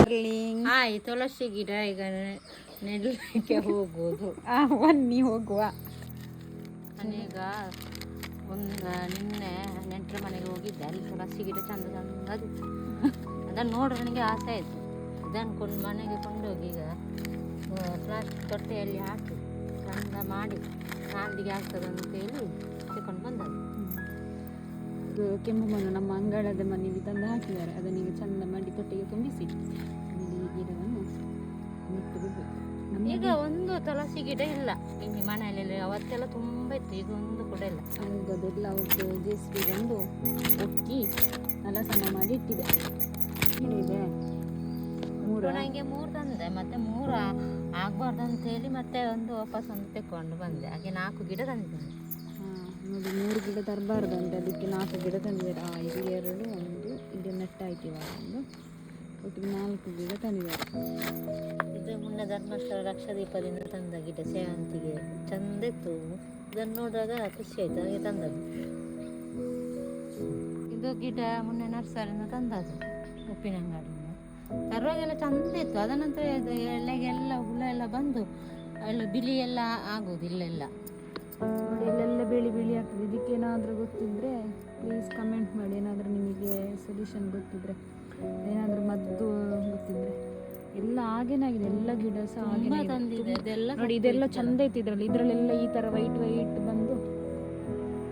Darling. ತುಳಸಿ ಗಿಡ ಈಗ ನೆಡಲಿಕ್ಕೆ ಹೋಗೋದು. ಬನ್ನಿ ಹೋಗುವ. ನಾನೀಗ ನಿನ್ನೆ ನೆಂಟರ ಮನೆಗೆ ಹೋಗಿದ್ದೆ. ಅಲ್ಲಿ ತುಳಸಿ ಗಿಡ ಚಂದ ಚಂದದಿತ್ತು. ಅದನ್ನು ನೋಡ್ರೆ ನನಗೆ ಆಸೆ ಆಯಿತು. ಇದನ್ನು ಮನೆಗೆ ಕೊಂಡೋಗಿ ಈಗ ಪ್ಲಾಸ್ಟಿಕ್ ತೊಟ್ಟೆಯಲ್ಲಿ ಹಾಕಿ ಚಂದ ಮಾಡಿ ನಾಲ್ದಿಗೆ ಆಗ್ತದೆ ಅಂತೇಳಿ ತಗೊಂಡು ಬಂದದ್ದು. ಇದು ಕೆಂಪು ಮಣ್ಣು ನಮ್ಮ ಅಂಗಳದ ಮನೆಯಲ್ಲಿ ತಂದು ಹಾಕಿದ್ದಾರೆ. ಅದನ್ನೀಗ ಚಂದ ಮಾಡಿ ತೊಟ್ಟೆಗೆ ತುಂಬಿಸಿ ಈ ಗಿಡವನ್ನು ನೆಟ್ಟು ಬಿಡಬೇಕು. ಈಗ ಒಂದು ತುಳಸಿ ಗಿಡ ಇಲ್ಲ ಇಲ್ಲಿ ಮನೆಯಲ್ಲಿ. ಅವತ್ತೆಲ್ಲ ತುಂಬ ಇತ್ತು, ಈಗ ಒಂದು ಕೂಡ ಇಲ್ಲ. ಅದೆಲ್ಲ ಅವ್ರದ್ದು ಜೆಸಿಬಿ ಬಂದು ಒಕ್ಕಿ ನೆಲ ಸಮ ಮಾಡಿ ಇಟ್ಟಿದೆ. ಇದೆ ನನಗೆ 3 ತಂದೆ, ಮತ್ತೆ 3 ಆಗ್ಬಾರ್ದು ಅಂತೇಳಿ ಮತ್ತೆ ವಾಪಸ್ ಒಂದು ತೆಕ್ಕೊಂಡು ಬಂದೆ. ಹಾಗೆ 4 ಗಿಡ ತಂದಿದ್ದೇನೆ. ನೋಡಿ 3 ಗಿಡ ತರಬಾರ್ದು ಅಂತ ಅದಕ್ಕೆ 4 ಗಿಡ ತಂದಿದ್ದಾರೆ. ಇದು 2 ಒಂದು ಇದು ನೆಟ್ಟಾಯ್ತು. ಇವಾಗ ಒಂದು ಒಟ್ಟಿಗೆ 4 ಗಿಡ ತಂದಿದ್ದಾರೆ. ಇದು ಮುನ್ನ ಧರ್ಮಸ್ಥಳ ಲಕ್ಷದೀಪದಿಂದ ತಂದ ಗಿಡ ಸೇವಂತಿಗೆ ಚಂದ ಇತ್ತು. ಇದನ್ನು ನೋಡುವಾಗ ಖುಷಿ ಆಯ್ತು, ಹಾಗೆ ತಂದದ್ದು. ಇದು ಗಿಡ ಮೊನ್ನೆ ನರ್ಸರಿಯಿಂದ ತಂದದ್ದು ಉಪ್ಪಿನಂಗಡಿಯಿಂದ. ತರುವಾಗೆಲ್ಲ ಚಂದ ಇತ್ತು. ಅದ ನಂತರ ಇದು ಎಲೆಗೆಲ್ಲ ಹುಳ ಎಲ್ಲ ಬಂದು ಎಲ್ಲ ಬಿಳಿ ಎಲ್ಲ ಆಗೋದು ಇಲ್ಲೆಲ್ಲ. ನೋಡಿ ಇಲ್ಲೆಲ್ಲ ಬಿಳಿ ಬಿಳಿ ಆಗ್ತದೆ. ಇದಕ್ಕೇನಾದರೂ ಗೊತ್ತಿದ್ರೆ ಪ್ಲೀಸ್ ಕಮೆಂಟ್ ಮಾಡಿ. ಏನಾದರೂ ನಿಮಗೆ ಸೊಲ್ಯೂಷನ್ ಗೊತ್ತಿದ್ರೆ, ಏನಾದರೂ ಮದ್ದು ಗೊತ್ತಿದ್ರೆ. ಎಲ್ಲ ಹಾಗೇನಾಗಿದೆ, ಎಲ್ಲ ಗಿಡ ಸಹ ಹಾಗೆ ನೋಡಿ. ಇದೆಲ್ಲ ಚಂದ ಇತ್ತು ಇದರಲ್ಲಿ. ಇದರಲ್ಲೆಲ್ಲ ಈ ಥರ ವೈಟ್ ವೈಟ್ ಬಂದು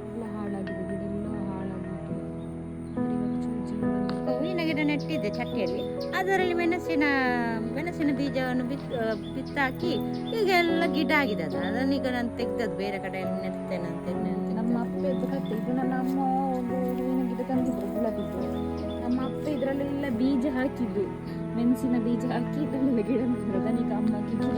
ಎಲ್ಲ ಹಾಳಾಗಿದೆ. ಗಿಡ ಎಲ್ಲ ಹಾಳಾಗಿತ್ತು. ಹೂವಿನ ಗಿಡ ನೆಟ್ಟಿದ್ದೆ ಚಟ್ಟಿಯಲ್ಲಿ. ಅದರಲ್ಲಿ ಮೆಣಸಿನ ಬೀಜವನ್ನು ಬಿತ್ತಾಕಿ ಈಗ ಎಲ್ಲ ಗಿಡ ಆಗಿದೆ. ಅದನ್ನೀಗ ನಾನು ತೆಗ್ದದ್ದು ಬೇರೆ ಕಡೆಯಲ್ಲಿ ನೆಡ್ತೇನೆ ಅಂತ. ನಮ್ಮ ಅಪ್ಪ ಎದ್ದು ಕತ್ತೆ. ಇದು ನನ್ನ ಅಮ್ಮ ಒಂದು ಹೂವಿನ ಗಿಡ ತಂದಿದ್ರು, ಗುಲಾಬಿದ್ದು. ನಮ್ಮ ಅಪ್ಪ ಇದರಲ್ಲೆಲ್ಲ ಬೀಜ ಹಾಕಿದ್ದು, ಮೆಣಸಿನ ಬೀಜ ಹಾಕಿ ಇದರಲ್ಲೆಲ್ಲ ಗಿಡ ನೆಟ್ಟಿದ್ರು. ಅದನ್ನೀಗ ಅಮ್ಮ ಕಿತ್ತು